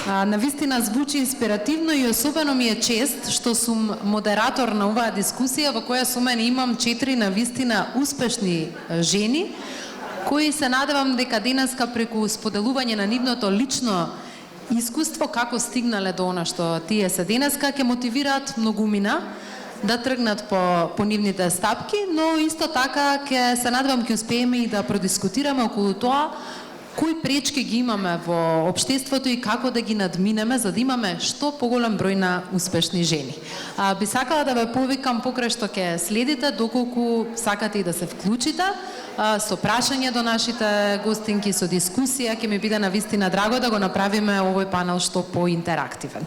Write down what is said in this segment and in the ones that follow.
Навистина звучи инспиративно и особено ми е чест што сум модератор на оваа дискусија во која со мене имам 4 навистина успешни жени кои се надевам дека денеска преку споделување на нивното лично искуство како стигнале до она што тие се денеска ќе мотивираат многумина да тргнат по нивните стапки, но исто така ќе се надевам ќе успееме и да продискутираме околу тоа кои пречки ги имаме во општеството и како да ги надминеме за да имаме што поголем број на успешни жени. Би сакала да ве повикам покрај што ќе следите, доколку сакате и да се вклучите со прашање до нашите гостинки, со дискусија, ќе ми биде навистина драго да го направиме овој панел што поинтерактивен.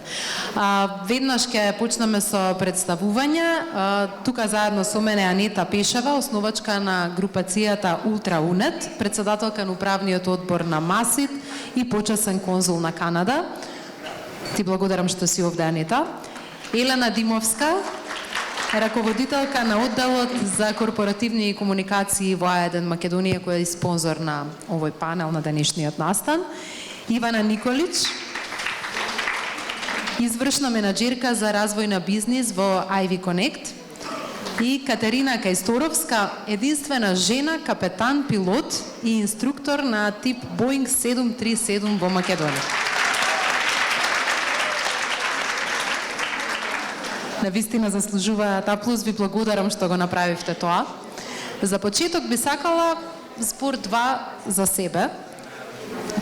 Веднаш ќе почнеме со представување. Тука заедно со мене Анета Пешева, основачка на групацијата Ултраунет, председателка на управниот одбор на МАСИТ и почесен конзул на Канада. Ти благодарам што си овде, Анета. Елена Димовска, раководителка на одделот за корпоративни комуникации во А1 Македонија, која е спонзор на овој панел на денешниот настан. Ивана Николич, извршна менаџерка за развој на бизнис во Ivy Connect. И Катерина Кајсторовска, единствена жена капетан, пилот и инструктор на тип Boeing 737 во Македонија. Навистина заслужуваат аплауз, ви благодарам што го направивте тоа. За почеток би сакала збор два за себе.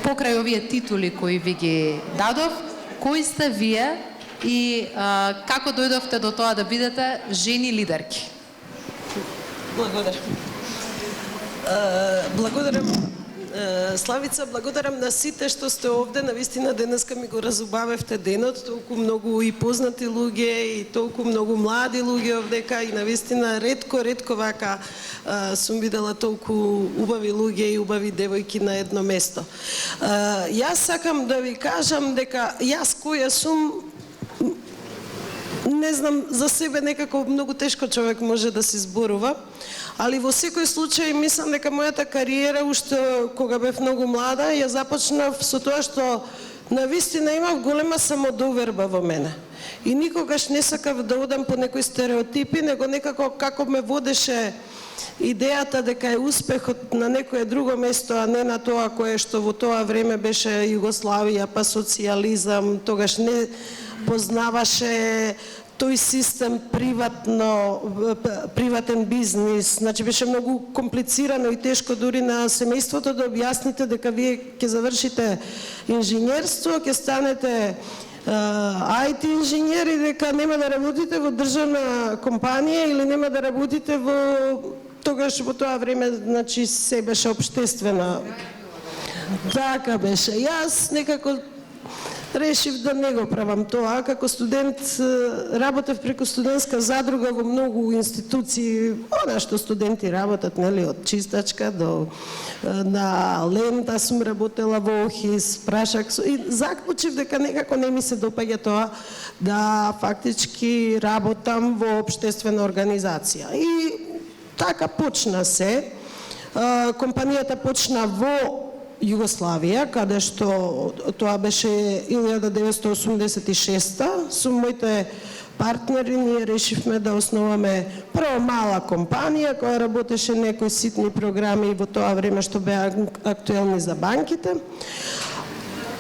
Покрај овие титули кои ви ги дадов, кои сте вие и како дојдовте до тоа да бидете жени лидерки? Благодарам. Благодарам, Славица, благодарам на сите што сте овде. Навистина денеска ми го разубавевте денот, толку многу и познати луѓе и толку многу млади луѓе овдека и навистина ретко вака сум видела толку убави луѓе и убави девојки на едно место. Јас сакам да ви кажам дека јас која сум, не знам, за себе некако многу тешко човек може да се зборува, али во секој случај мислам дека мојата кариера уште кога бев многу млада ја започнав со тоа што навистина имав голема самодоверба во мене. И никогаш не сакав да одам по некои стереотипи, него некако како ме водеше идејата дека е успехот на некое друго место, а не на тоа кое што во тоа време беше Југославија, па социјализам, тогаш не познаваше тој систем приватен бизнис, значи беше многу комплицирано и тешко дури на семејството да објасните дека вие ќе завршите инженерство, ќе станете IT инженер и дека нема да работите во државна компанија или нема да работите во тогаш во тоа време, значи се беше општествена. Така беше. Јас некако решив да не го правам тоа. Како студент работев преку студентска задруга во многу институции, она што студенти работат, нели, од чистачка до на лента сум работела во ОХИС, прашак, и заклучив дека некако не ми се допаѓа тоа да фактички работам во општествена организација. И така почна се. Компанијата почна во Југославија, каде што тоа беше 1986-та, со моите партнери ние решивме да основаме прво мала компанија која работеше некои ситни програми во тоа време што беа актуелни за банките.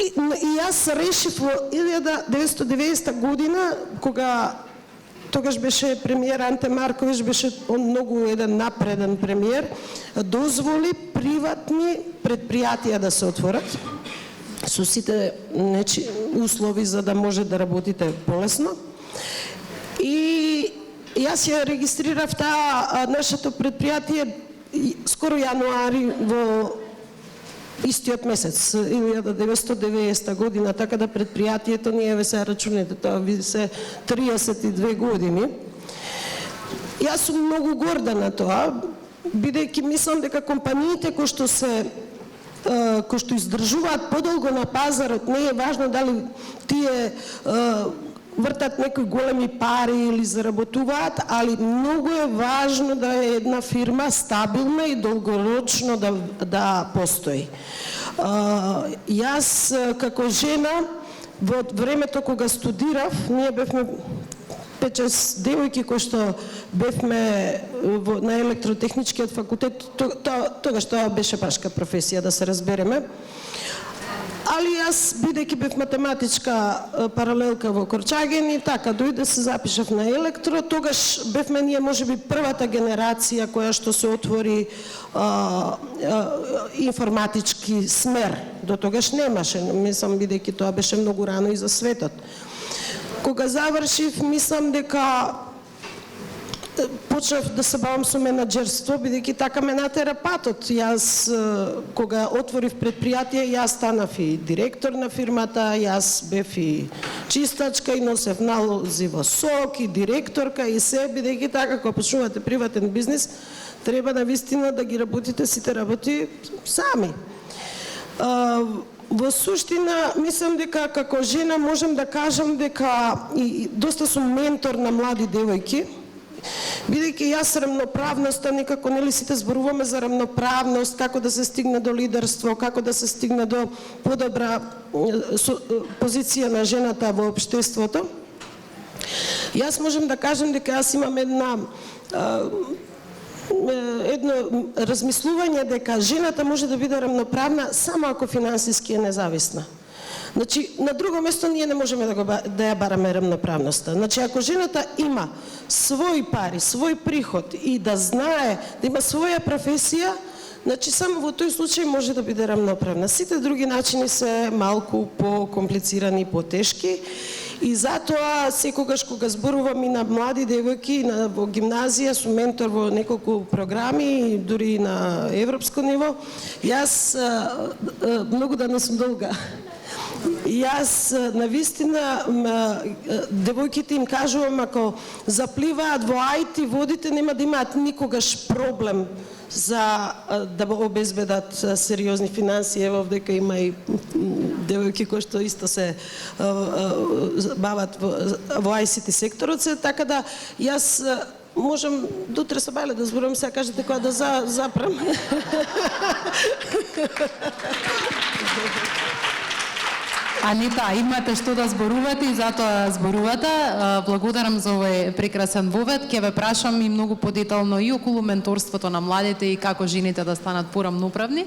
И јас решив во 1990 година, кога тогаш беше премиер Анте Маркович, беше он многу еден напреден премиер, дозволи приватни предпријатија да се отворат со сите услови за да може да работите полесно. И јас ја регистрирав таа нашето предпријатие скоро јануари во истиот месец, 1990 година, така да предпријатието ние ве се рачунете, тоа ви се 32 години. Јас сум многу горда на тоа, бидејќи мислам дека компаниите кои што издржуваат подолго на пазарот, не е важно дали тие вртат некои големи пари или заработуваат, али многу е важно да е една фирма стабилна и долгорочно да постои. Јас како жена Во времето кога студирав, ние бевме 5-6 девојки кои што бевме на електротехничкиот факултет, тогаш тоа беше башка професија, да се разбереме. Али јас, бидејќи бев математичка паралелка во Корчаген и така, дојде се запишав на електро, тогаш бевме ние можеби првата генерација која што се отвори информатички смер. До тогаш немаше, мислам, бидејќи тоа беше многу рано и за светот. Кога завршив, мислам дека почнав да се бавам со менаџерство, бидејќи така ме натера патот. Јас, кога отворив предпријатие, јас станав и директор на фирмата, јас бев и чистачка и носев налози во СОК, и директорка, и се, бидејќи така, кога почнувате приватен бизнис, треба навистина да ги работите сите работи сами. Во суштина, мислам дека како жена можем да кажам дека и доста сум ментор на млади девојки, бидејќи јас рамноправноста, некако нели сите зборуваме за рамноправност, како да се стигне до лидерство, како да се стигне до подобра позиција на жената во општеството. Јас можем да кажам дека јас имам едно размислување дека жената може да биде рамноправна само ако финансиски е независна. Значи, на друго место ние не можеме да ја бараме рамноправноста. Значи, ако жената има своји пари, свој приход и да знае, да има своја професија, значи само во тој случај може да биде рамноправна. Сите други начини се малку по-комплицирани и по-тешки. И затоа секогаш кога зборувам и на млади девојки во гимназија, сум ментор во неколку програми, дури и на европско ниво, јас многу да не сум долга. Јас навистина девојките им кажувам, ако запливаат во IT водите, нема да имаат никогаш проблем за да обезбедат сериозни финансии. Ево дека има и девојки кои што исто се бават во ICT секторот се, така да јас можам дотре со Бајле да зборувам, сега кажете која да запрем. Анита, имате што да зборувате и затоа зборувате. Благодарам за овој прекрасен вовед. Ќе ве прашам и многу подетално и околу менторството на младите и како жените да станат порамноправни.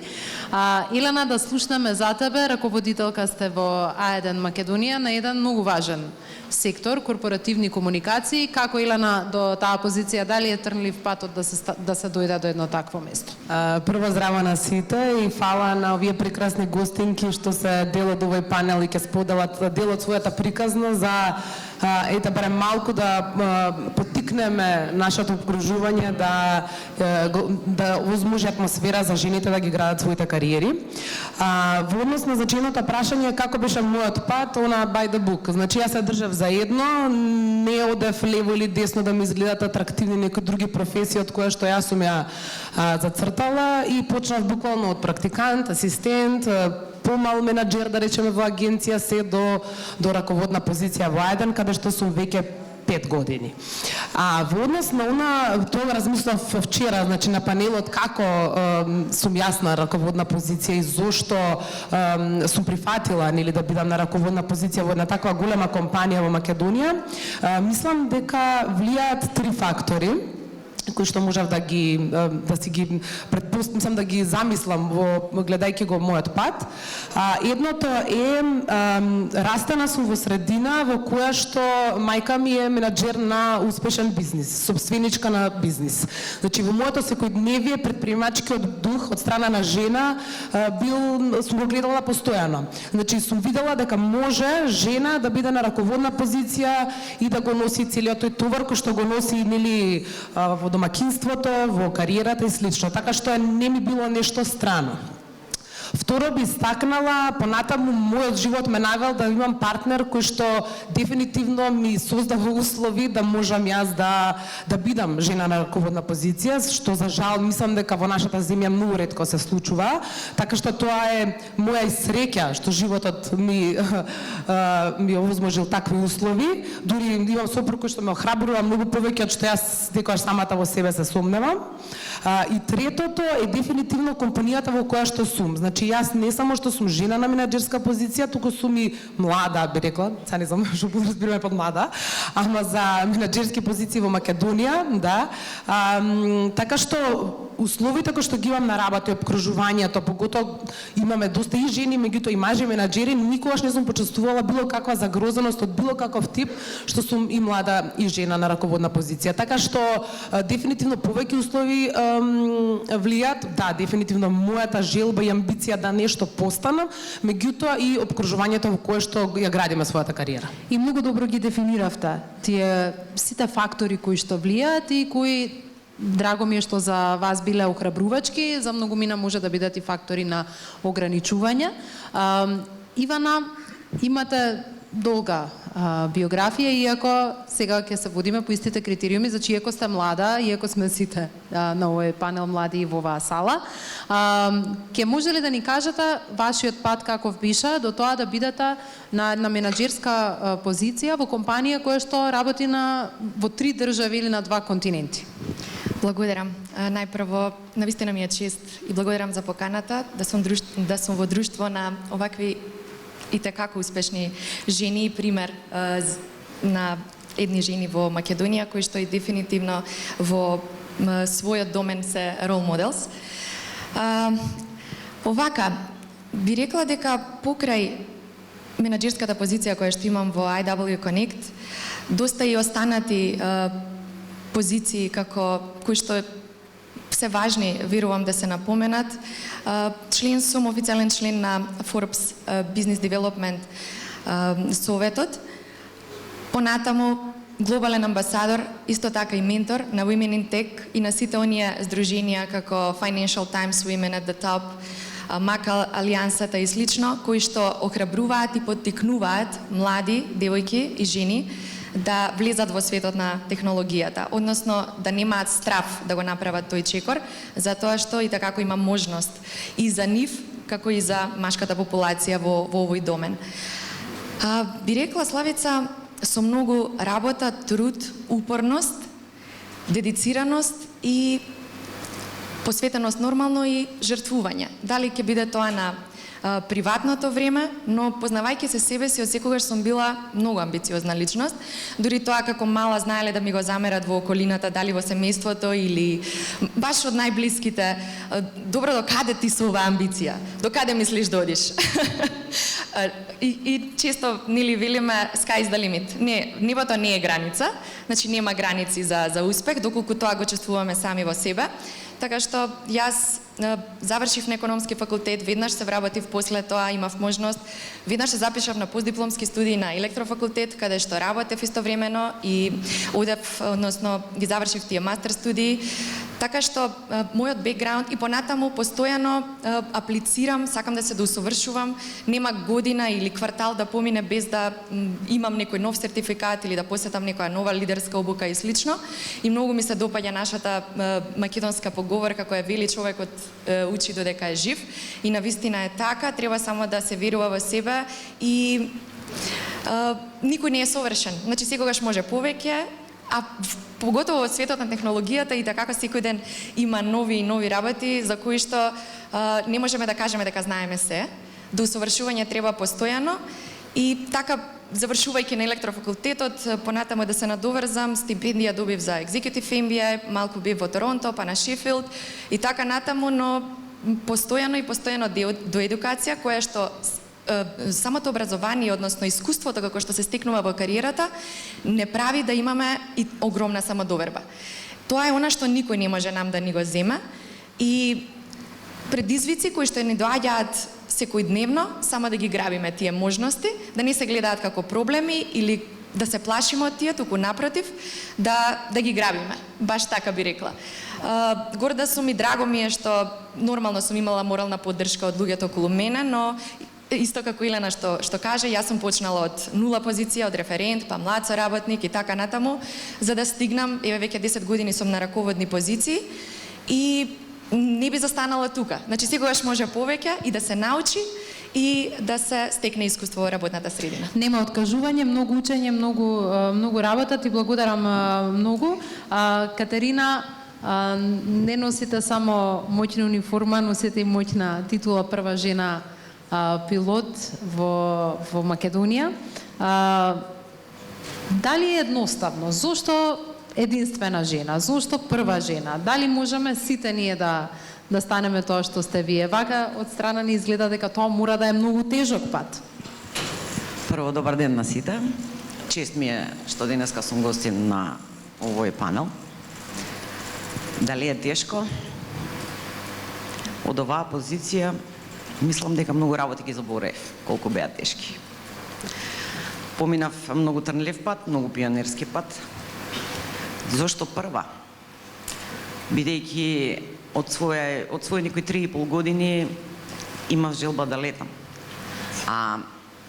Елена, да слушнеме за тебе. Раководителка сте во А1 Македонија на еден многу важен сектор, корпоративни комуникации. Како, Елена, до таа позиција, дали е трнлив патот да се дојде до едно такво место? Прво здраво на сите и фала на овие прекрасни гостинки што се дел од овој панел и ќе споделат дел од својата приказна за ете барем малку да поттикнеме нашето окружување да возможи атмосфера за жените да ги градат своите кариери. Во однос на заченото прашање како беше мојот пат, она by the book. Значи јас се држав заедно, не одев лево или десно да ми изгледат атрактивни некои други професии од кои што јас сум ја зацртала и почнав буквално од практикант, асистент, помал менаџер, да речеме, во агенција, се до раководна позиција во А1, каде што сум веќе 5 години. Во однос на тоа размислав вчера, значи на панелот, како сум јас на раководна позиција и зошто сум прифатила нели да бидам на раководна позиција во една таква голема компанија во Македонија. Мислам дека влијаат 3 фактори кои што можев да си ги предпоставам, да ги замислам гледајќи го мојот пат. Едното е растена сум во средина во која што мајка ми е менаџер на успешен бизнис, собственичка на бизнис. Значи во моето секојдневие предприемачкиот дух од страна на жена сум го гледала постојано. Значи сум видела дека може жена да биде на раководна позиција и да го носи целиот тој товар кој што го носи нели во домакинството, во кариерата и слично, така што не ми било нешто страно. Второ би стакнала, понатаму мојот живот ме навел да имам партнер кој што дефинитивно ми создава услови да можам јас да бидам жена на раководна позиција, што за жал мислам дека во нашата земја многу ретко се случува, така што тоа е моја среќа што животот ми овозможил такви услови. Дури имам сопруг кој што ме охрабрува многу повеќе од што јас секогаш самата во себе се сомневам. И третото е дефинитивно компанијата во која што сум. Значи јас не само што сум жена на менаџерска позиција, туку сум и млада, би рекла, сега не знам што разбираме под млада, ама за менаџерски позиции во Македонија, да. Така што условите кои што ги имам на работа и обкружувањето, поготоа имаме доста и жени, меѓутоа и мажи менаџери, никогаш не сум почувствувала било каква загрозеност од било каков тип, што сум и млада и жена на раководна позиција. Така што дефинитивно повеќе услови влијат, да, дефинитивно мојата желба и амбиција да нешто постанам, меѓутоа и обкружувањето во кое што ја градиме својата кариера. И многу добро ги дефиниравте тие сите фактори кои што влијаат и кои, драго ми е што за вас биле охрабрувачки, за многумина може да бидат и фактори на ограничување. Ивана, имате долга биографија, иако сега ќе се водиме по истите критериуми, значи иако сте млада, иако сме сите на овој панел млади во оваа сала, ќе може ли да ни кажете вашиот пат каков биша до тоа да бидете на менаџерска позиција во компанија која што работи во 3 држави или на 2 континенти? Благодарам. Најпрво, навистина ми е чест и благодарам за поканата да сум во друштво на овакви и така успешни жени и пример на едни жени во Македонија кои што и дефинитивно во својот домен се role models. Овака, би рекла дека покрај менаџерската позиција која што имам во IW Connect, доста и останати позиции кои што се важни, верувам да се напоменат. Член сум, официјален член на Forbes Business Development Советот. Понатаму глобален амбасадор, исто така и ментор на Women in Tech и на сите оние здруженија како Financial Times Women at the Top, Мака Алијансата и слично, кои што охрабруваат и поттикнуваат млади девојки и жени да влезат во светот на технологијата, односно да немаат страф да го направат тој чекор, затоа што и така има можност и за нив, како и за машката популација во овој домен. Би рекла, Славица, со многу работа, труд, упорност, дедицираност и посветеност нормално и жртвување. Дали ќе биде тоа на приватното време, но познавајќи се себе си, од секогаш сум била многу амбициозна личност. Дури тоа како мала знаеле да ми го замерат во околината, дали во семејството или баш од најблиските. Добро, до каде ти со оваа амбиција? До каде мислиш да одиш? И често нели велиме sky is the limit. Не, нивото не е граница, значи нема граници за успех, доколку тоа го чувствуваме сами во себе. Така што јас завршив на економски факултет, веднаш се вработив после тоа, имав можност, веднаш се запишав на постдипломски студии на електрофакултет, каде што работев истовремено и одев, односно ги завршив тие мастер студии. Така што мојот бекграунд и понатаму постојано аплицирам, сакам да се доусовршувам, нема година или квартал да помине без да имам некој нов сертификат или да посетам некоја нова лидерска обука и слично. И многу ми се допаѓа нашата македонска поговорка која вели човекот учи додека е жив, и навистина е така, треба само да се верува во себе и никој не е совршен. Значи секогаш може повеќе, а поготово во светот на технологијата и така секој ден има нови и нови работи за кои што не можеме да кажеме дека знаеме се. До усовршување треба постојано и така завршувајќи на електрофакултетот, понатаму да се надоврзам, стипендија добив за Executive MBA, малку бев во Торонто, па на Шефилд и така натаму, но постојано до едукација која што самото образование, односно искуството како што се стекнува во кариерата, не прави да имаме и огромна самодоверба. Тоа е она што никој не може нам да ни го земе и предизвици кои што ни доаѓаат секојдневно, само да ги грабиме тие можности, да не се гледаат како проблеми или да се плашиме од тие, туку напротив, да ги грабиме. Баш така би рекла. Горда сум и драго ми е што нормално сум имала морална поддршка од луѓето околу мене, но исто како Илена што каже, јас сум почнала од нула позиција, од референт, па млад соработник и така натаму, за да стигнам, еве веќе 10 години сум на раководни позиции и не би застанала тука. Значи секогаш може повеќе и да се научи и да се стекне искуство во работната средина. Нема откажување, многу учење, многу работа. Ти благодарам многу. Катерина, не носите само моќна униформа, носите и моќна титула прва жена пилот во Македонија. Дали е едноставно? Зошто единствена жена? Зошто прва жена? Дали можеме сите ние да станеме тоа што сте вие? Вака од страна ни изгледа дека тоа мора да е многу тежок пат. Прво, добар ден на сите. Чест ми е што денеска сум гостин на овој панел. Дали е тешко? Од оваа позиција, мислам дека многу работи ги заборев, колку беа тешки. Поминав многу трнлив пат, многу пионерски пат. Зошто прва? Бидејќи од свој некои 3,5 години имав желба да летам. А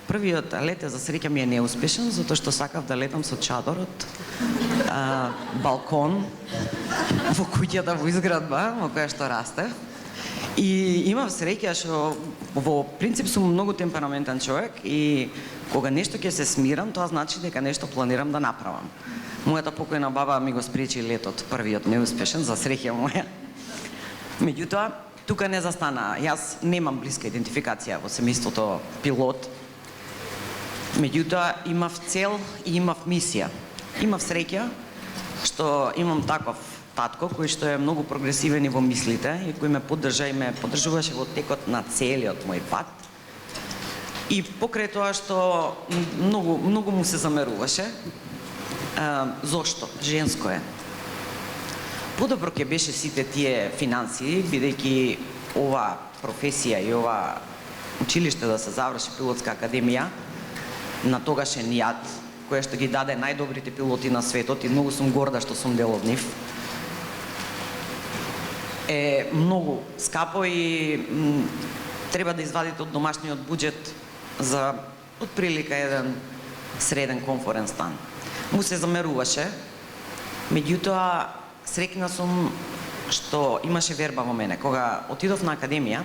првиот лет, за среќа, ми е неуспешен, затоа што сакав да летам со чадорот, балкон во куќата во изградба во која што растев. И имав среќа што во принцип сум многу темпераментен човек и кога нешто ќе се смирам, тоа значи дека нешто планирам да направам. Мојата покојна баба ми го спречи летот, првиот неуспешен, за среќа моја. Меѓутоа, тука не застана. Јас немам блиска идентификација во семејството пилот. Меѓутоа, имав цел и имав мисија. Имав среќа што имам таков татко кој што е многу прогресивен и во мислите и кој ме поддржа и ме поддржуваше во текот на целиот мој пат. И покрај тоа што многу му се замеруваше, зошто? Женско е. Подобро ќе беше сите тие финансии, бидејќи ова професија и ова училиште да се заврши пилотска академија на тогашен ЈАД, која што ги даде најдобрите пилоти на светот и многу сум горда што сум дел од нив, е многу скапо и треба да извадите од домашниот буџет за отприлика еден среден комфорен стан. Му се замеруваше, меѓутоа среќна сум што имаше верба во мене. Кога отидов на академија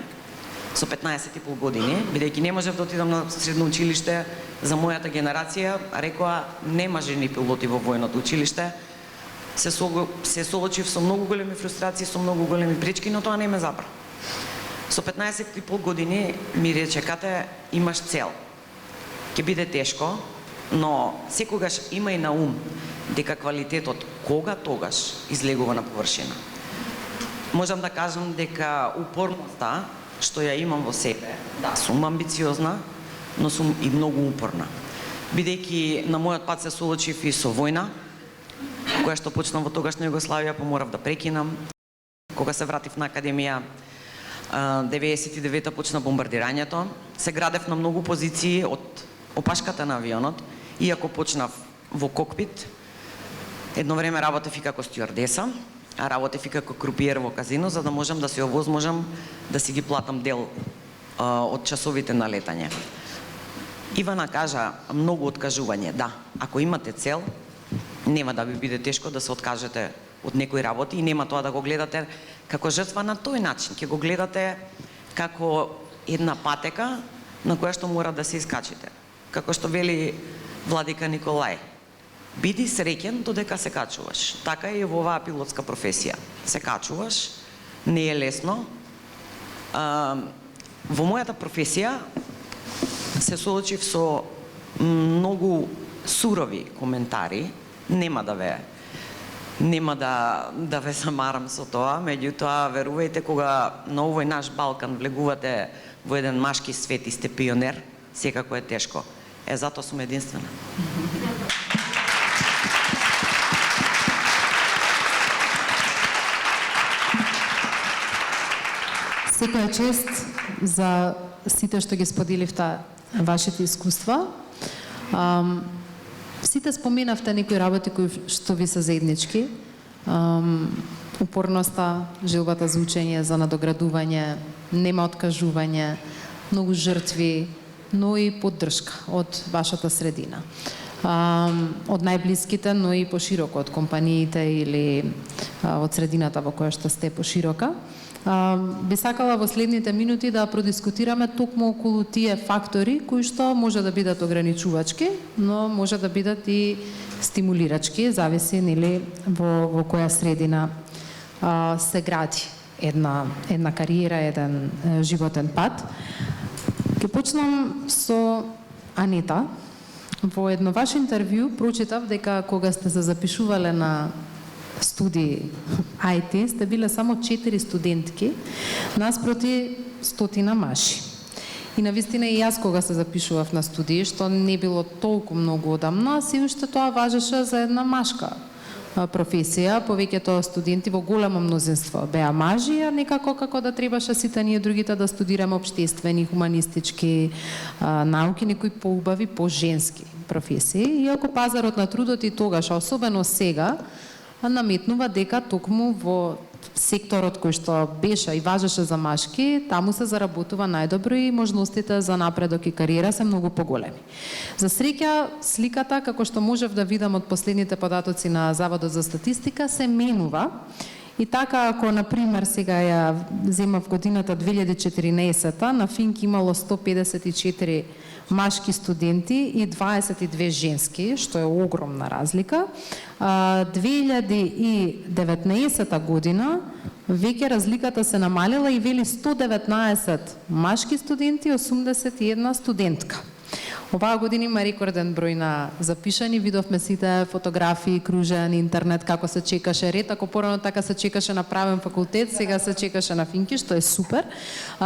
со 15,5 години, бидејќи не можев да отидам на средно училиште, за мојата генерација рекоа нема жени пилоти во војното училиште, се соочив со многу големи фрустрации, со многу големи пречки, но тоа не ме забра. Со 15,5 години ми рече: Кате, имаш цел. Ќе биде тешко, но секогаш имај на ум дека квалитетот кога тогаш излегува на површина. Можам да кажам дека упорноста што ја имам во себе, да, сум амбициозна, но сум и многу упорна. Бидејќи на мојот пат се соочив и со војна, која што почнам во тогашна Југославија, поморав да прекинам. Кога се вратив на академија, 99-та почна бомбардирањето. Се градев на многу позиции од опашката на авионот, иако почнав во кокпит. Едно време работев и како стюардеса, а работев и како крупиер во казино, за да можам да се овозможам да си ги платам дел од часовите на летање. Ивана кажа многу откажување. Да, ако имате цел, нема да ви биде тешко да се откажете од некои работи и нема тоа да го гледате како жртва на тој начин. Ќе го гледате како една патека на која што мора да се искачите. Како што вели владика Николај: биди среќен додека се качуваш. Така и во оваа пилотска професија. Се качуваш, не е лесно. Во мојата професија се соочив со многу сурови коментари. Нема да ве замарам со тоа, меѓутоа верувајте, кога на овој наш Балкан влегувате во еден машки свет и сте пионер, секако е тешко. Затоа сум единствена. Секоја чест за сите што ги споделивте вашите искуства. Сите споменавте некои работи кои што ви се заеднички. Упорноста, желбата за учење, за надоградување, нема откажување, многу жртви, но и поддршка од вашата средина. Од најблиските, но и пошироко од компаниите или од средината во која што сте поширока. Би сакала во следните минути да продискутираме токму околу тие фактори кои што може да бидат ограничувачки, но може да бидат и стимулирачки, зависи нели во која средина се гради една кариера, еден животен пат. Ќе почнам со Анита. Во едно ваше интервју прочитав дека кога сте се запишувале на студии IT, сте биле само 4 студентки наспроти 100 маши. И навистина и јас кога се запишував на студии, што не било толку многу одамна, си уште тоа важеше за една машка професија. Повеќето студенти во големо мнозинство беа мажи, а некако како да требаше сите ние другите да студираме општествени, хуманистички науки, некои поубави, по-женски професии. Иако пазарот на трудот и тогаш, особено сега, наметнува дека токму во секторот кој што беше и важеше за машки, таму се заработува најдобро и можностите за напредок и кариера се многу поголеми. За среќа, сликата, како што можев да видам од последните податоци на Заводот за статистика, се менува. И така, ако, например, сега ја земав годината 2014, на Финк имало 154 машки студенти и 22 женски, што е огромна разлика. 2019 година веќе разликата се намалила и вели 119 машки студенти и 81 студентка. Оваа година има рекорден број на запишани, видовме сите фотографии, кружен интернет, како се чекаше ред, ако порано така се чекаше на правен факултет, сега се чекаше на Финки, што е супер.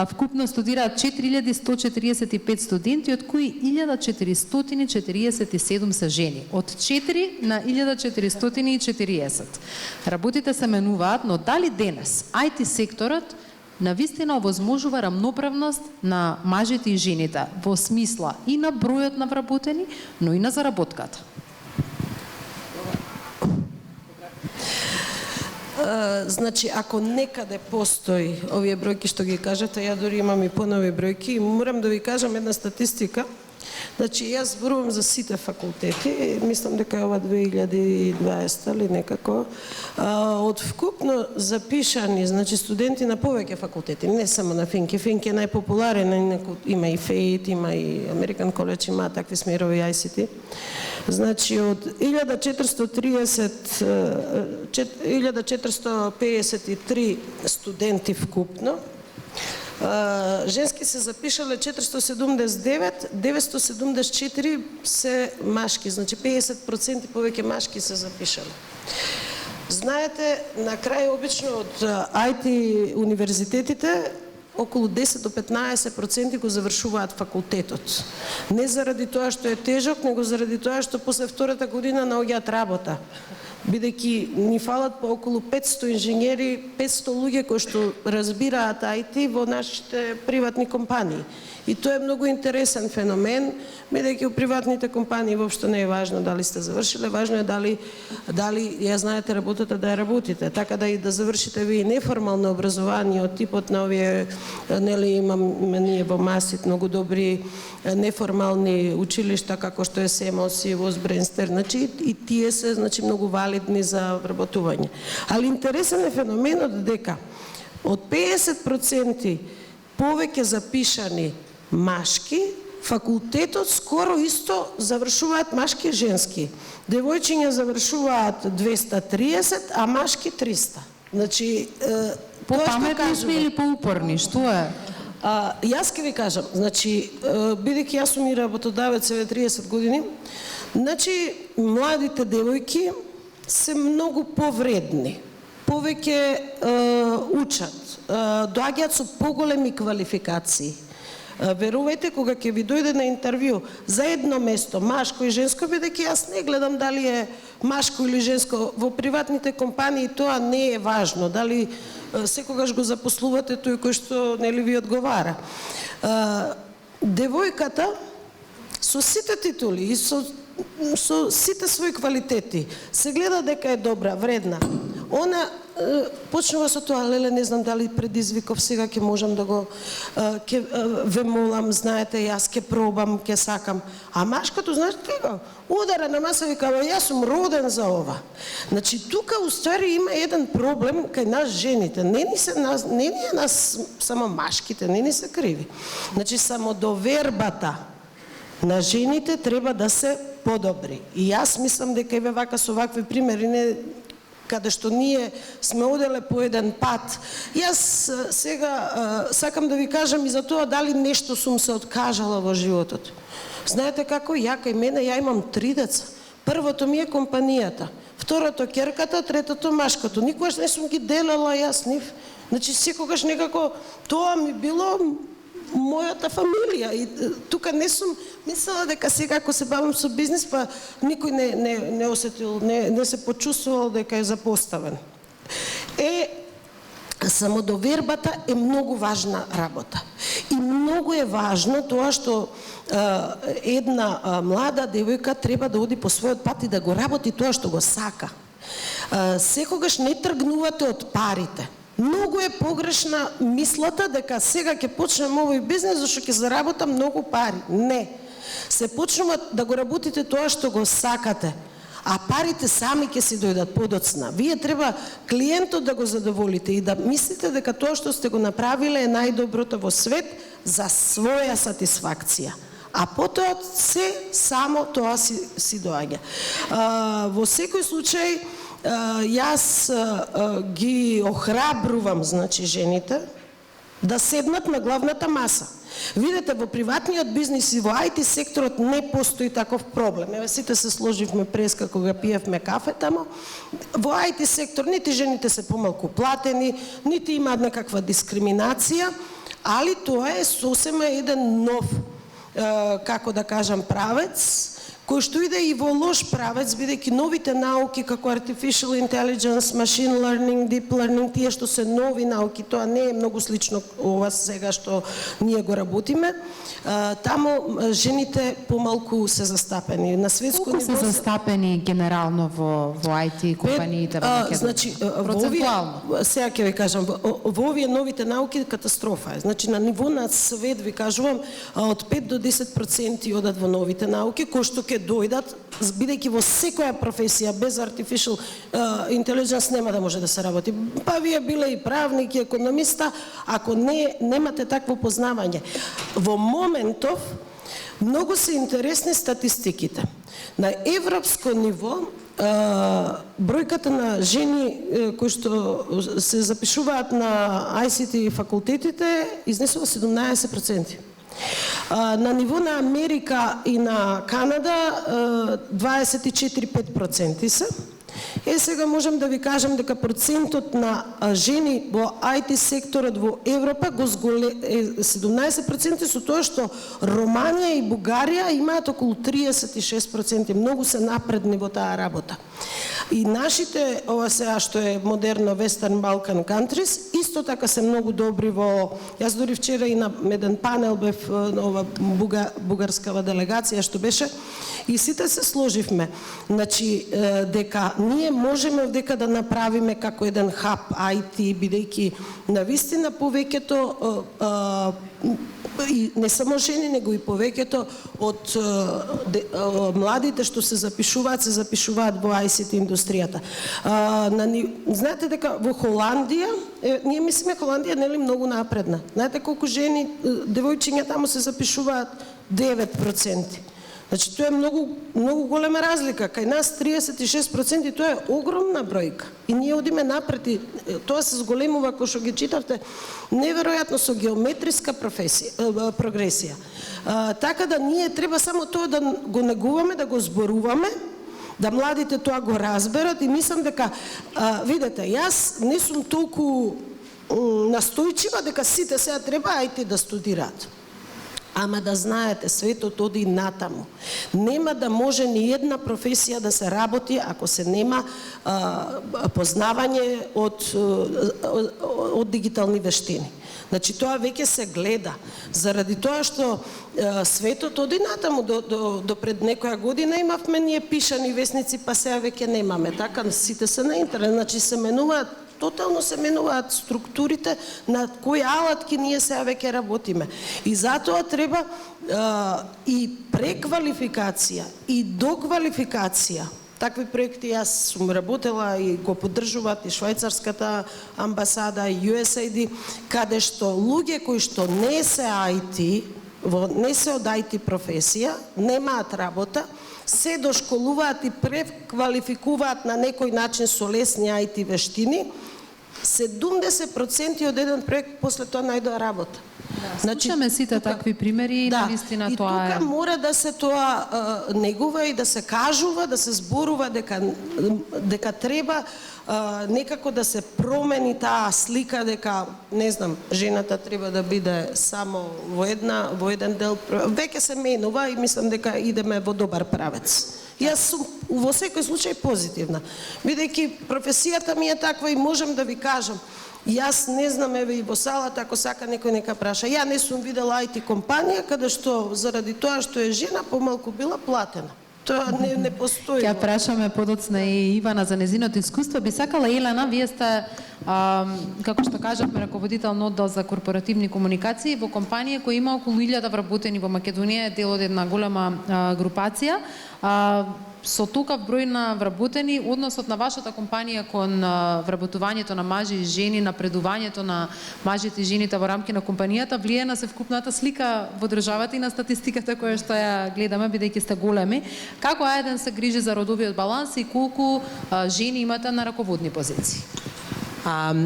Вкупно студираат 4145 студенти, од кои 1447 се жени. Од 4 на 1440. Работите се менуваат, но дали денес IT секторот навистина овозможува рамноправност на мажите и жените во смисла и на бројот на вработени, но и на заработката? Значи, ако некаде постои овие бројки што ги кажете, ја дори имам и понови бројки, и морам да ви кажам една статистика. Значи, јас зборувам за сите факултети, мислам дека е ова 2020 или некако, од вкупно запишани, значи студенти на повеќе факултети, не само на Финк. Финк е најпопуларен, има и FAIT, има и American College, има такви смерови ICT. Значи, од 1453 студенти вкупно, женски се запишале 479, 974 се машки, значи 50% повеќе машки се запишале. Знаете, на крај обично од IT универзитетите околу 10 до 15% го завршуваат факултетот. Не заради тоа што е тежок, него заради тоа што после втората година наоѓаат работа. Бидејќи ни фалат по околу 500 инженери, 500 луѓе кои што разбираат IT во нашите приватни компании. И тоа е многу интересен феномен, бидејќи у приватните компании воопшто не е важно дали сте завршиле, важно е дали ја знаете работата да ја работите. Така да и да завршите ви неформално образование од типот на овие, нели имаме ние во Масит многу добри неформални училишта како што е СЕМОС и Возбренстер, значи и тие се значи многу валидни за вработување. Али интересен е феноменот дека од 50% повеќе запишани машки, факултетот скоро исто завршуваат машки и женски. Девојчиња завршуваат 230, а машки 300. Значи, Попаметни сме или поупорни, што е? Јас ќе ви кажам, значи, бидејќи јас сум и работодавец еве 30 години, значи, младите девојки се многу повредни, повеќе учат, доаѓаат со поголеми квалификации. Верувајте, кога ќе ви дојде на интервју за едно место, машко и женско, бидејќи јас не гледам дали е машко или женско, во приватните компании тоа не е важно, дали секогаш го запослувате тој кој што нели ви одговара. Девојката со сите титули и со сите своји квалитети се гледа дека е добра, вредна. Она почнува со тоа, леле, не знам дали предизвиков, сега ќе можам да го ве молам, знаете, јас ќе пробам, ќе сакам. А машкото, знаете како? Удара на маса и кава, јас сум роден за ова. Значи, тука уствари има еден проблем кај нас жените. Не ни е нас само машките, не ни се криви. Значи, само довербата на жените треба да се подобри. И јас мислам дека еве вака со вакви примери не каде што ние сме оделе по еден пат. Јас сега сакам да ви кажам и за тоа дали нешто сум се откажала во животот. Знаете како? Ја кај мене, ја имам 3 деца. Првото ми е компанијата, второто ќерката, третото машкото. Никогаш не сум ги делела јас нив. Значи секогаш некако тоа ми било мојата фамилија и тука не сум мислела дека сега ако се бавам со бизнис па никој не осетил, не се почувствувал дека е запоставен. Самодовербата е многу важна работа. И многу е важно тоа што една млада девојка треба да оди по својот пат и да го работи тоа што го сака. Секогаш не тргнувате од парите. Многу е погрешна мислата дека сега ќе почнем овој бизнес зашто ќе заработам многу пари. Не. Се почнува да го работите тоа што го сакате, а парите сами ќе си дојдат подоцна. Вие треба клиентот да го задоволите и да мислите дека тоа што сте го направиле е најдоброто во свет за своја сатисфакција. А потоа се само тоа си доаѓа. Во секој случај јас ги охрабрувам, значи, жените да седнат на главната маса. Видете, во приватниот бизнис и во IT секторот не постои таков проблем. Еве сите се сложивме преска кога пиевме кафе тамо. Во IT сектор нити жените се помалку платени, нити имаат некаква дискриминација, али тоа е сосема еден нов, како да кажам, правец, кој што иде и во лош правец, бидејќи новите науки како artificial intelligence, machine learning, deep learning, тие што се нови науки, тоа не е многу слично ова сега што ние го работиме. Таму жените помалку се застапени. На светско ниво се застапени генерално во IT компаниите во Македонија? Значи, сега ќе ви кажам, во овие новите науки катастрофа е. Значи, на ниво на свет ви кажувам, од 5 до 10% одат во новите науки, кои што ќе дојдат, бидејќи во секоја професија без artificial intelligence нема да може да се работи. Па вие биле и правник, и економиста, ако немате такво познавање. Во моментов, многу се интересни статистиките. На европско ниво, бројката на жени кои што се запишуваат на ICT факултетите изнесува 17%. На ниво на Америка и на Канада 24-5% се. Сега можам да ви кажам дека процентот на жени во IT секторот во Европа го е 17%, со тоа што Романија и Бугарија имаат околу 36%. Многу се напредни во таа работа. И нашите, ова сега што е модерно Western Balkan countries, исто така се многу добри во... Јас дори вчера и на еден панел бев ова бугарскава делегација што беше и сите се сложивме. Значи, дека ние можеме дека да направиме како еден хаб IT, бидејќи навистина повеќето и не само жени, него и повеќето од младите што се запишуваат во ICT индустријата. Знаете дека во Холандија, ние мислиме Холандија нели многу напредна. Знаете колку жени, девојчиња таму се запишуваат 9%. Значи тоа е многу голема разлика. Кај нас 36%, тоа е огромна бројка. И ние одиме напред и тоа се зголемува кој што ги читавте неверојатно со геометриска прогресија. Така да ние треба само тоа да го негуваме, да го зборуваме, да младите тоа го разберат и мислам дека видете, јас не сум толку настојчива дека сите сега треба IT да студираат. Ама да знаете, светот оди натаму. Нема да може ни една професија да се работи ако се нема познавање од дигитални вештини. Значи тоа веќе се гледа, заради тоа што светот оди натаму. До пред некоја година имавме ние пишани весници, па сега веќе немаме. Така сите се на интернет, значи се менуваат, тотално се менуваат структурите на кои алатки ние сега веќе работиме. И затоа треба и преквалификација и доквалификација. Такви проекти јас сум работела и го поддржуваат и швајцарската амбасада и USAID, каде што луѓе кои што не се IT, не се од IT професија, немаат работа, се дошколуваат и преквалификуваат на некој начин со лесни IT вештини, 70% од еден проект после тоа најдоа работа. Слушаме сите такви примери и навистина и тоа е. тука мора да се тоа негува и да се кажува, да се зборува дека треба некако да се промени таа слика дека, не знам, жената треба да биде само во еден дел. Веќе се менува и мислам дека идеме во добар правец. Јас сум во секој случај позитивна. Бидејќи професијата ми е таква и можам да ви кажам, јас не знам, еве и во салата, ако сака некој нека праша. Ја не сум видела IT компанија каде што заради тоа што е жена помалку била платена. Тоа не постои. Ќе прашаме подоцна и Ивана за незиното искуство. Би сакала, Елена, вие сте, како што кажавме, раководител на оддел за корпоративни комуникации во компанија која има околу 1000 вработени во Македонија, е дел од една голема групација. Со толков број на вработени, односот на вашата компанија кон вработувањето на мажи и жени, напредувањето на мажите и жените во рамки на компанијата влие на севкупната слика во државата и на статистиката која што ја гледаме, бидејќи сте големи. Како еден се грижи за родовиот баланс и колку жени имате на раководни позиции?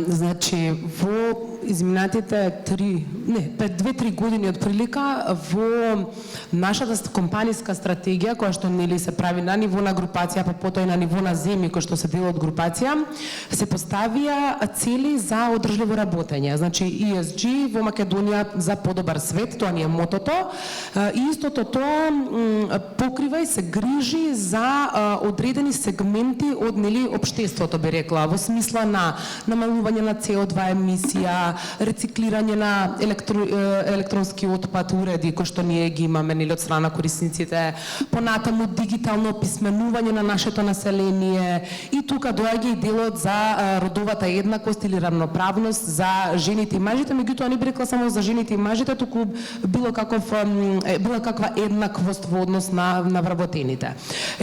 Значи, во изминатите 2-3 години од прилика, во нашата компанијска стратегија, која што нели се прави на ниво на групација, па потоа и на ниво на земји, кој што се дел од групација, се поставија цели за одржливо работење. Значи, ESG во Македонија за подобар свет, тоа ни е мотото. И истото тоа покрива и се грижи за одредени сегменти од нели општеството, би рекла, во смисла на намалување на CO2 емисија, рециклирање на електронски отпад уреди кои што ние ги имаме нели од страна корисниците, понатаму дигитално описменување на нашето население и тука доаѓа и делот за родовата еднаквост или равноправност за жените и мажите, меѓутоа не би рекла само за жените и мажите, туку било каква еднаквост во однос на вработените.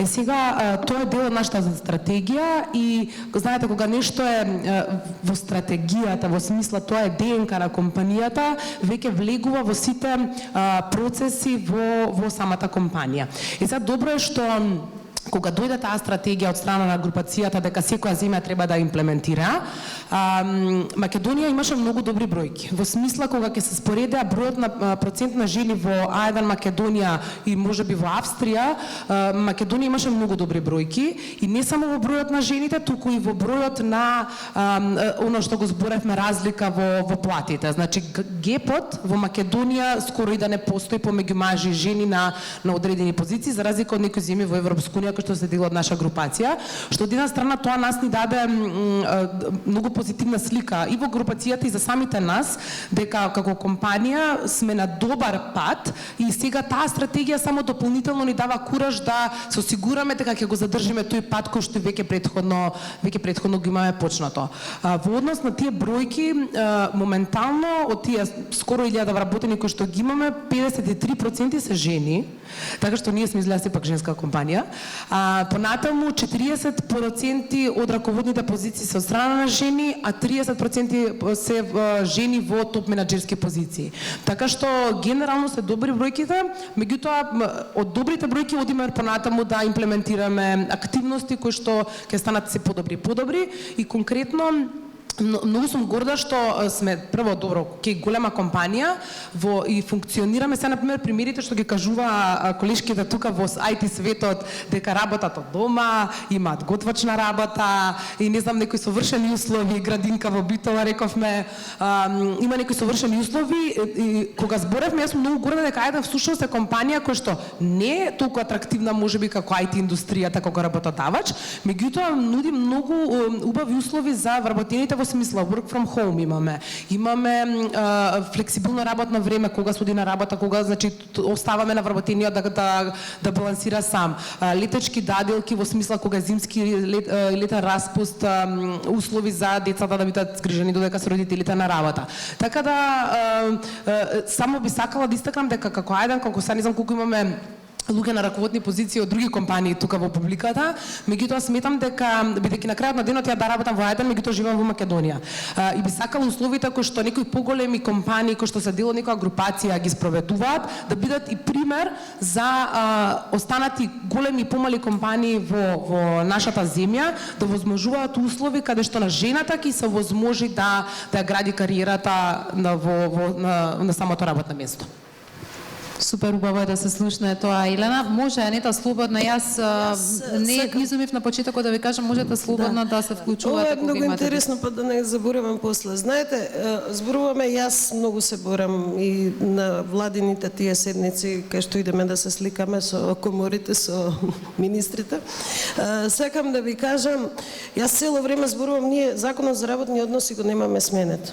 Сега тоа е дел од нашата стратегија и знаете кога нешто е во стратегијата, во смисла тоа е ДНК на компанијата, веќе влегува во сите процеси во самата компанија. И сега добро е што кога дојде таа стратегија од страна на групацијата дека секоја земја треба да имплементира, Македонија имаше многу добри бројки. Во смисла кога ќе се споредеа бројот на процент на жени во А1 Македонија и можеби во Австрија, Македонија имаше многу добри бројки и не само во бројот на жените, туку и во бројот на оно што го зборевме разлика во платите. Значи гепот во Македонија скоро и да не постои помеѓу мажи и жени на одредени позиции, за разлика од некои земји во Европска унија кој што се дел од наша групација, што од една страна тоа нас ни даде многу позитивна слика и во групацијата и за самите нас, дека како компанија сме на добар пат и сега таа стратегија само дополнително ни дава кураж да се осигураме дека ќе го задржиме тој пат кој што веќе претходно го имаме почнато. Во однос на тие бројки, моментално од тие скоро 1000 вработени кои што ги имаме, 53% се жени, така што ние сме изгледа сепак женска компанија. Понатаму 40% од раководните позиции се од страна на жени, а 30% се жени во топ менаџерски позиции. Така што генерално се добри бројките, меѓутоа од добрите бројки одиме понатаму да имплементираме активности кои што ќе станат се подобри и конкретно многу сум горда што сме прво добро ке голема компанија и функционираме се на пример примерите што ги кажува колешките тука во IT светот дека работат од дома, имаат готвачна работа и не знам некои совршени услови, градинка во Битола рековме, има некои совршени услови и кога зборевме јас сум многу горда дека еден всушност е компанија која што не е толку атрактивна можеби како IT индустријата како работодавач, меѓутоа нуди многу убави услови за вработените во смисла work from home имаме флексибилно работно време кога се оди на работа, кога значи оставаме на вработениот да балансира сам. Летечки даделки во смисла кога зимски летен распуст, услови за децата да бидат згрижени додека се родителите на работа. Така да само би сакала да истакнам дека како се не знам колку имаме луѓе на раководни позиции од други компании тука во публиката, меѓутоа сметам дека бидејќи на крајот на денот ја да работам во Ајден, меѓутоа живеам во Македонија. И би сакала условите кои што некои поголеми компании кои што се дел од некоја групација ги спроведуваат, да бидат и пример за останати големи и помали компании во нашата земја, да возможуваат услови каде што на жената ќе се возможи да ја гради кариерата на самото работно место. Супер убаво е да се слушне тоа, Елена. Може, Анета, слободно. Јас не изумив на почетокот да ви кажам, можете слободно да се вклучувате кога имате. Ова е многу интересно, па да не заборавам после. Знаете, зборуваме, јас многу се борам и на владините тие седници кај што идеме да се сликаме со коморите, со министрите. Сакам да ви кажам, јас цело време зборувам, ние законот за работни односи го немаме сменет.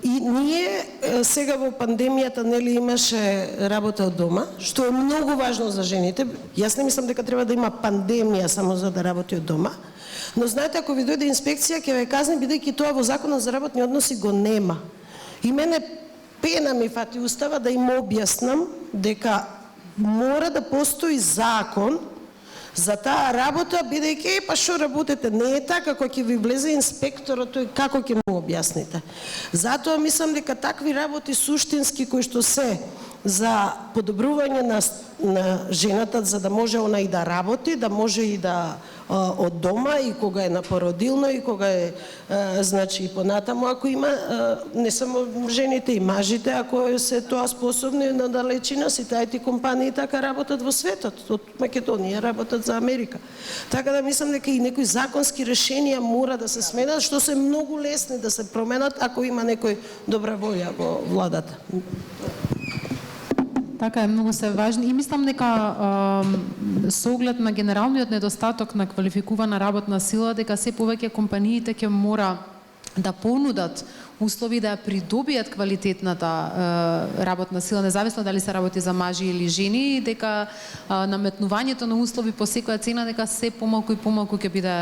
И ние сега во пандемијата нели имаше работа од дома, што е многу важно за жените. Јас не мислам дека треба да има пандемија само за да работи од дома. Но знаете, ако ви дојде инспекција, ќе ве казни бидејќи тоа во законот за работни односи го нема. И мене пена ми фати устава да им објаснам дека мора да постои закон за таа работа, бидејќи па што работите, не е така, кога ќе ви влезе инспекторот, тој како ќе му објасните. Затоа мислам дека такви работи суштински кои што се за подобрување на жената, за да може она и да работи, да може и да од дома, и кога е на породилно, и кога е значи и понатаму, ако има не само жените и мажите, ако се тоа способни на далечина, сите IT компании така работат во светот, од Македонија работат за Америка. Така да мислам дека и некои законски решенија мора да се сменат, што се многу лесни да се променат ако има некој добра волја во владата. Така е, многу се важни и мислам дека со оглед на генералниот недостаток на квалификувана работна сила, дека се повеќе компаниите ќе мора да понудат услови да придобијат квалитетната работна сила, независно дали се работи за мажи или жени, и дека наметнувањето на услови по секоја цена дека се помалку и помалку ќе биде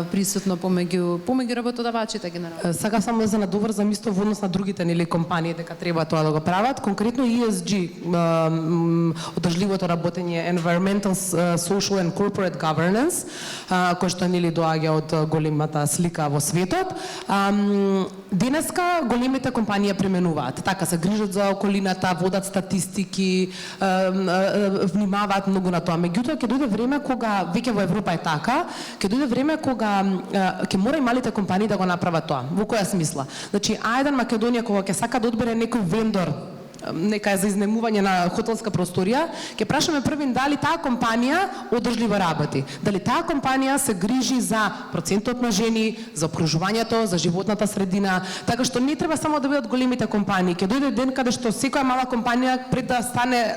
присутно помеѓу работодавачите генерално. Сакам само да се надоврзам исто во однос на другите нели компании дека треба тоа да го прават, конкретно ESG, одржливото работење, Environmental, Social and Corporate Governance, кој што нели доаѓа од големата слика во светот. Денеска големите компании применуваат. Така се грижат за околината, водат статистики, внимаваат многу на тоа. Меѓутоа ќе дојде време кога веќе во Европа е така, ќе дојде време кога ќе мора и малите компании да го направат тоа. Во која смисла? Значи, Ајден Македонија кога ќе сака да одбере некој вендор, нека е за изнемување на хотелска просторија, ќе прашаме првин дали таа компанија одржливо работи. Дали таа компанија се грижи за процентот на жени, за обкружувањето, за животната средина, така што не треба само да бидат големите компании. Ќе дојде ден каде што секоја мала компанија пред да стане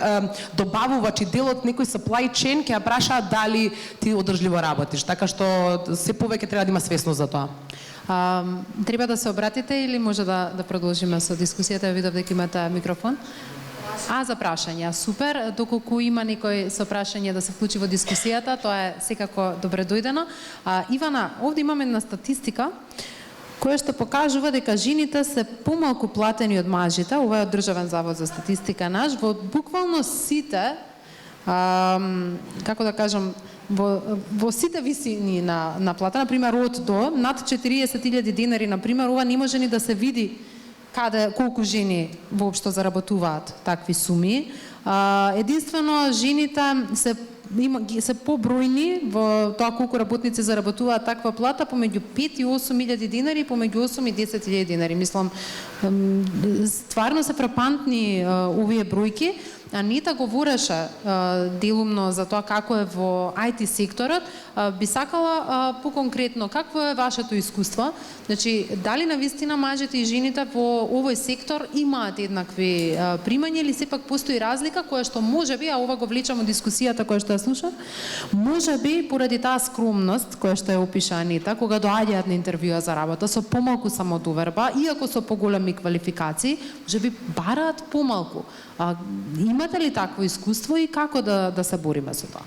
добавувач и дел од некој supply chain ќе ја прашаат дали ти одржливо работиш. Така што се повеќе треба да има свесност за тоа. Треба да се обратите или може да продолжиме со дискусијата? Видов дека имате микрофон. За прашања, супер. Доколку има некој со прашање да се вклучи во дискусијата, тоа е секако добре дојдено. Ивана, овде имаме една статистика која што покажува дека жените се помалку платени од мажите. Ова е од Државен завод за статистика наш. Во буквално сите, како да кажам, во сите висини на плата, например од до над 40.000 денари, например, ова не може ни да се види колку жени воопшто заработуваат такви суми. Единствено жените се побројни во тоа колку работници заработуваат таква плата, помеѓу 5 и 8.000 денари, помеѓу 8 и 10.000 денари. Мислам, стварно се фрапантни овие бројки. Анита говореше делумно за тоа како е во IT секторот. Би сакала поконкретно, какво е вашето искуство? Значи, дали навистина мажите и жените во овој сектор имаат еднакви примања или сепак постои разлика која што можеби, ова го влечам од дискусијата која што ја слушам, можеби поради таа скромност која што ја опиша Анита, кога доаѓаат на интервјуа за работа со помалку самодоверба, иако со поголеми квалификации, можеби бараат помалку. Имате ли такво искуство и како да се бориме со тоа?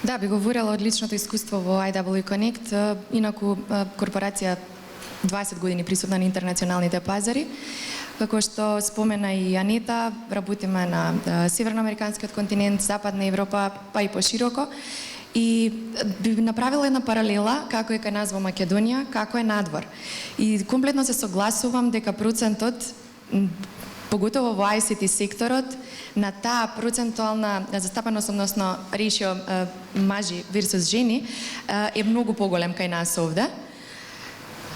Да, би говорила од личното искуство во IW Connect, инаку корпорација 20 години присутна на интернационалните пазари. Како што спомена и Анита, работиме на северноамериканскиот континент, Западна Европа, па и пошироко. И би направила една паралела како е кај нас во Македонија, како е надвор. И комплетно се согласувам дека процентот, поготово во ICT секторот, на таа процентуална застапеност, односно ratio мажи versus жени, е многу поголем кај нас овде.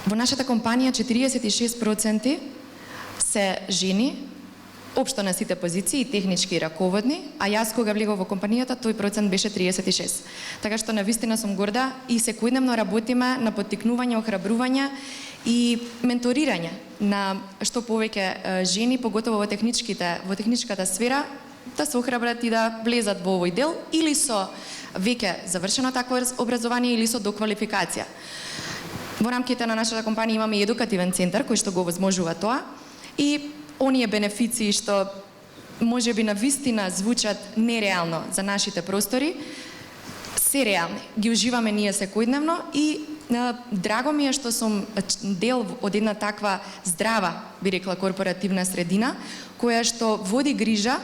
Во нашата компанија 46% се жени, општо на сите позиции, технички и раководни, а јас кога влегов во компанијата, тој процент беше 36. Така што навистина сум горда и секојдневно работиме на поттикнување, охрабрување и менторирање на што повеќе жени, поготово во техничката сфера, да се охрабрат и да влезат во овој дел или со веќе завршено такво образование или со доквалификација. Во рамките на нашата компанија имаме и едукативен центар кој што го возможува тоа и оние бенефиции што може би навистина звучат нереално за нашите простори, се реални. Ги уживаме ние секојдневно и драго ми е што сум дел од една таква здрава, би рекла, корпоративна средина, која што води грижа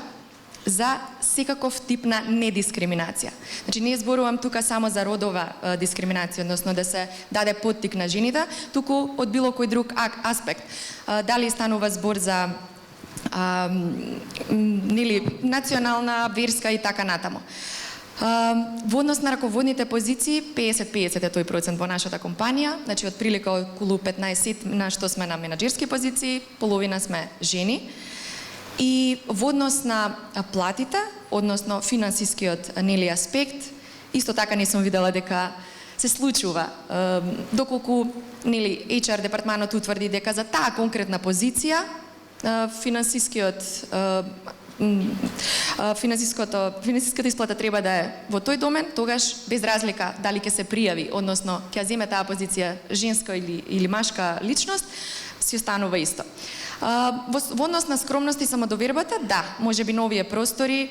за секаков тип на недискриминација. Значи, не зборувам тука само за родова дискриминација, односно да се даде поттик на жените, туку од било кој друг аспект. Дали станува збор за национална, верска и така натаму. Во однос на раководните позиции, 50-50 е тој процент во нашата компанија, значи од прилика околу 15 на што сме на менаџерски позиции, половина сме жени. И во однос на платите, односно финансискиот аспект, исто така не сум видела дека се случува. Доколку HR департманот утврди дека за таа конкретна позиција финансиската исплата треба да е во тој домен, тогаш без разлика дали ќе се пријави, односно ќе земе таа позиција женска или машка личност, си останува исто. Во однос на скромност и самодовербата, да, може би новие простори,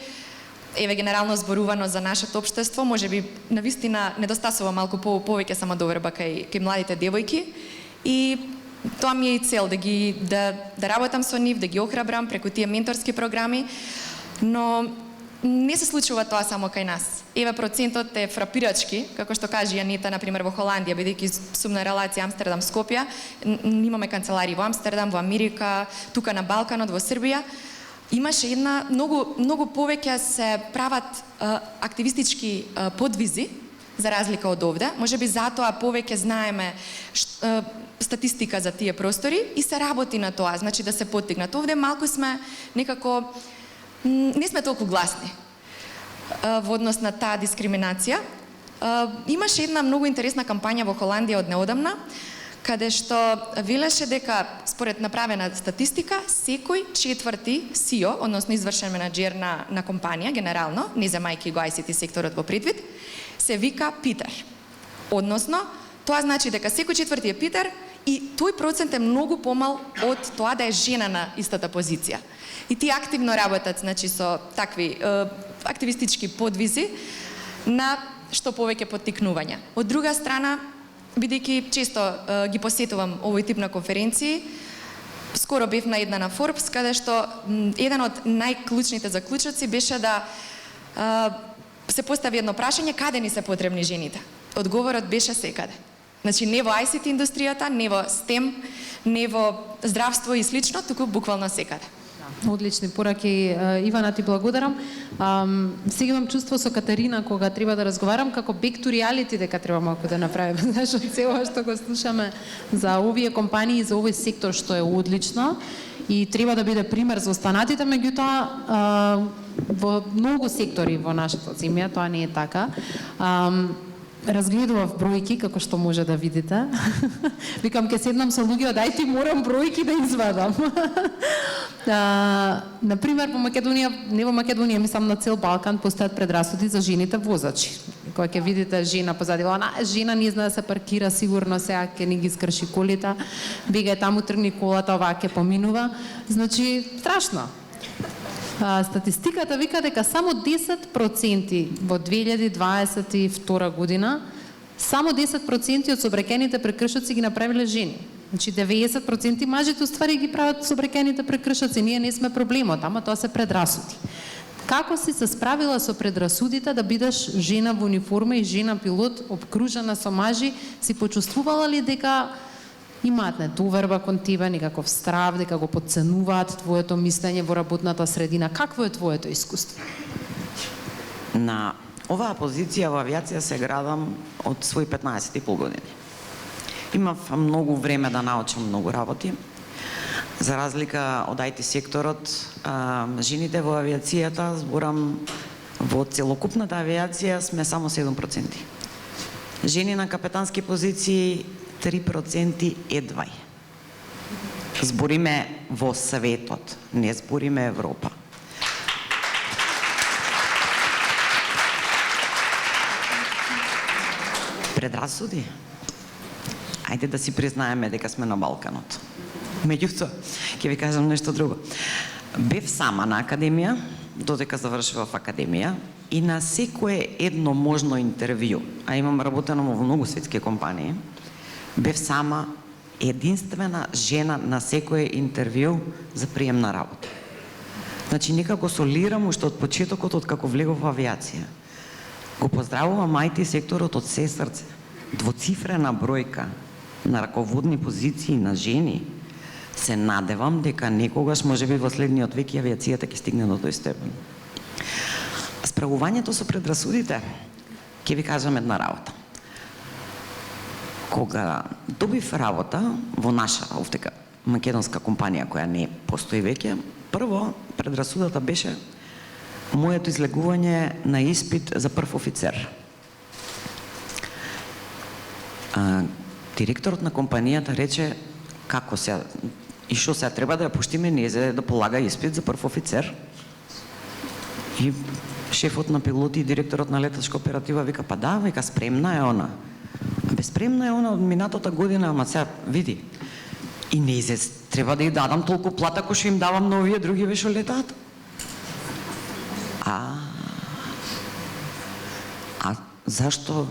еве генерално зборувано за нашето општество, може би навистина недостасува малку повеќе самодоверба кај младите девојки и тоа ми е и цел да работам со нив, да ги охрабрам преку тие менторски програми, но не се случува тоа само кај нас. Еве процентот е фрапирачки, како што кажи Анита, например во Холандија, бидејќи сум на релација Амстердам-Скопје, имаме канцелари во Амстердам, во Америка, тука на Балканот, во Србија. Имаше една многу повеќе се прават активистички подвизи за разлика од овде. Можеби затоа повеќе знаеме статистика за тие простори и се работи на тоа, значи да се поттикнат. Овде малку сме некако не сме толку гласни во однос на таа дискриминација. Имаше една многу интересна кампања во Холандија од неодамна, каде што велеше дека според направена статистика, секој четврти CEO, односно извршен менаџер на компанија, генерално, не земајќи го ICT секторот во предвид, се вика Питер. Односно, тоа значи дека секој четврти е Питер и тој процент е многу помал од тоа да е жена на истата позиција. И тие активно работат, значи, со такви активистички подвизи на што повеќе поттикнувања. Од друга страна, бидејќи често ги посетувам овој тип на конференции, скоро бев на една на Forbes, каде што еден од најклучните заклучоци беше да се постави едно прашање каде ни се потребни жените. Одговорот беше секаде. Значи не во ICT индустријата, не во STEM, не во здравство и слично, туку буквално секаде. Одлични пораки, Ивана, ти благодарам. Сега имам чувство со Катерина кога треба да разговарам како back to reality дека треба малку да направиме. Знаеш, од цело што го слушаме за овие компании, за овој сектор што е одлично и треба да биде пример за останатите, меѓутоа во многу сектори во нашата земја тоа не е така. Разгледував бројки, како што може да видите. Викам, ке седнам со луѓе, дај ти морам бројки да извадам. Например, во Македонија, не во Македонија, мислам на цел Балкан, постојат предрасуди за жените возачи. Кога ќе видите жена позади, она жена не знае да се паркира, сигурно сега ќе ни ги скрши колите, бега таму, тргни колата, оваа ќе поминува. Значи, страшно. Статистиката вика дека само 10% во 2022 година, само 10% од собраќените прекршоци ги направиле жени. Значи 90% мажите уствари ги прават собраќајните прекршоци, ние не сме проблемот, ама тоа се предрасуди. Како си се справила со предрасудите да бидеш жена во униформа и жена пилот обкружена со мажи? Си почувствувала ли дека имаат недоверба кон тебе, некаков страв, дека го подценуваат твоето мислење во работната средина? Какво е твоето искуство? На оваа позиција во авиација се градам од своји 15,5 години. Имав многу време да научам многу работи. За разлика од IT секторот, жените во авиацијата, зборам во целокупната авиација, сме само 7%. Жени на капетански позиции 3% едвај. Збориме во светот, не збориме Европа. Предрасуди? Ајде да си признаеме дека сме на Балканот. Меѓутоа, ќе ви кажам нешто друго. Бев сама на академија, додека завршував академија, и на секое едно можно интервју, а имам работено во многу светски компании, бев сама единствена жена на секое интервју за прием на работа. Значи, некако солирам уште од почетокот, од како влегов во авиација. Го поздравувам IT секторот од се срце. Двоцифрена бројка на раководни позиции на жени. Се надевам дека некогаш, можеби во следниот век, авиацијата ќе стигне до тој степен. Справувањето со предрасудите, ќе ви кажам една работа. Кога добив работа во наша овдека македонска компанија која не постои веќе, прво предрасудата беше моето излегување на испит за прв офицер. Директорот на компанијата рече како се и што се треба да ја пуштиме незе да полага испит за прв офицер. И шефот на пилоти и директорот на летачка оператива вика, па да, вика, спремна е она. Спремна е она од минатата година, ама сега види. И незе треба да ја дадам толку плата кој што им давам на овие други вешо летаат. А зашто?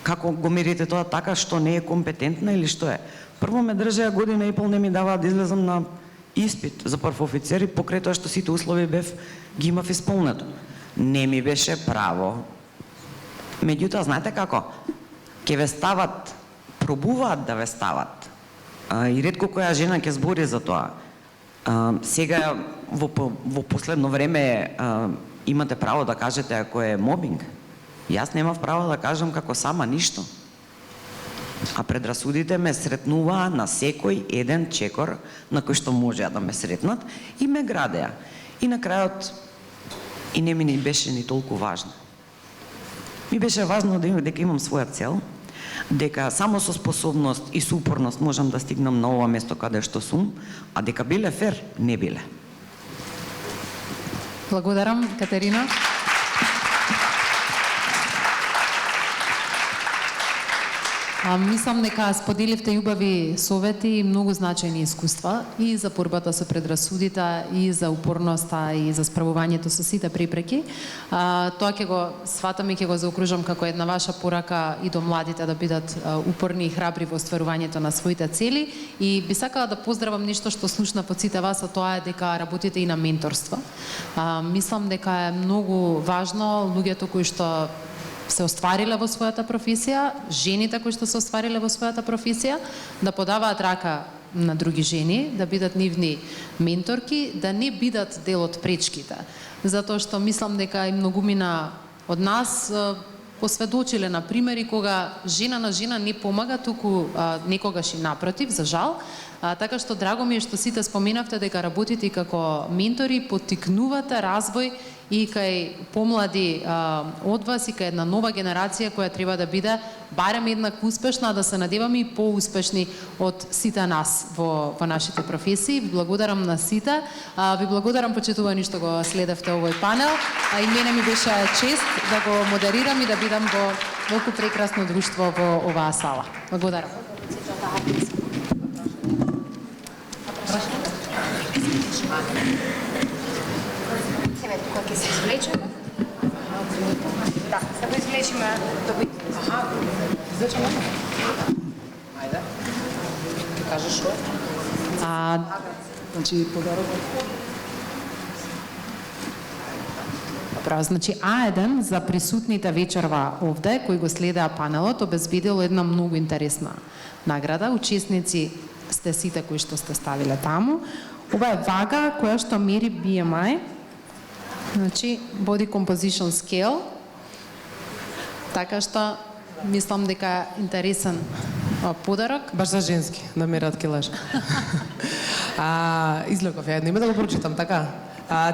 Како го мерите тоа така, што не е компетентна или што е? Прво ме држеа година и пол, не ми даваат да излезам на испит за прв офицер и покрај тоа што сите услови бев ги имав исполнето. Не ми беше право. Меѓутоа, знаете како? Ке ве стават, пробуваат да ве стават. И ретко која жена ќе збори за тоа. Сега, во последно време, имате право да кажете ако е мобинг. Јас немав право да кажам како сама ништо. А предрасудите ме сретнуваа на секој еден чекор на кој што можеа да ме сретнат и ме градеа. И на крајот и не ми ни беше ни толку важно. Ми беше важно дека имам своја цел, дека само со способност и со упорност можам да стигнам на ова место каде што сум, а дека биле фер, не биле. Благодарам, Катерина. Мислам дека споделивте убави совети и многу значајни искуства и за борбата со предрасудите, и за упорноста, и за справувањето со сите препреки. Тоа ќе го сватам и ќе го заокружам како една ваша порака и до младите да бидат упорни и храбри во остварувањето на своите цели. И би сакала да поздравам нешто што слушна под сите вас, а тоа е дека работите и на менторство. Мислам дека е многу важно луѓето кои што се оствариле во својата професија, жените кои што се оствариле во својата професија, да подаваат рака на други жени, да бидат нивни менторки, да не бидат дел од пречките. Затоа што мислам дека и многумина од нас посведочиле на примери кога жена на жена не помага, туку некогаш и напротив, за жал. Така што драго ми е што сите споменавте дека работите како ментори, поттикнувате развој и кај помлади од вас и кај една нова генерација која треба да биде барем еднакво успешна, да се надеваме и поуспешни од сите нас во нашите професии. Ви благодарам на сите. Ви благодарам, почитувани, што го следевте овој панел. И мене ми беше чест да го модерирам и да бидам во толку прекрасно друштво во оваа сала. Благодарам. Тука ќе се извлечеме. Да, се го извлечеме до бит. Аха, зачем? Ајде. кажеш што? Значи подарок. Право, значи А1 за присутните вечерва овде, кои го следеа панелот, обезбедило една многу интересна награда. Учесници сте сите кои што сте ставиле таму. Ова е вага која што мери BMI, значи Body Composition Scale, така што мислам дека е интересен подарок. Баш за женски, да мерат килаж. Излеков ја, нема да го прочитам, така?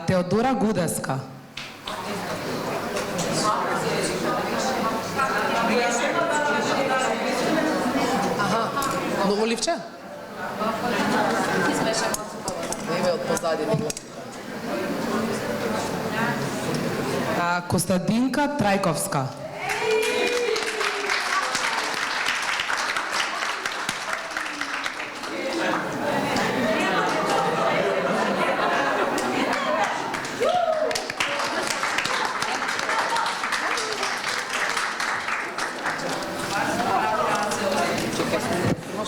Теодора Гудеска. Ново ливче? Не од позади. Костадинка Трајковска.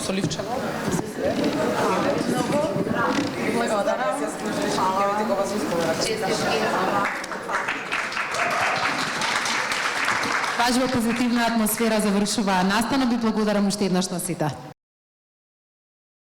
Соливчево. Баш во позитивна атмосфера завршува настанот. Ви благодарам уште еднаш на сите.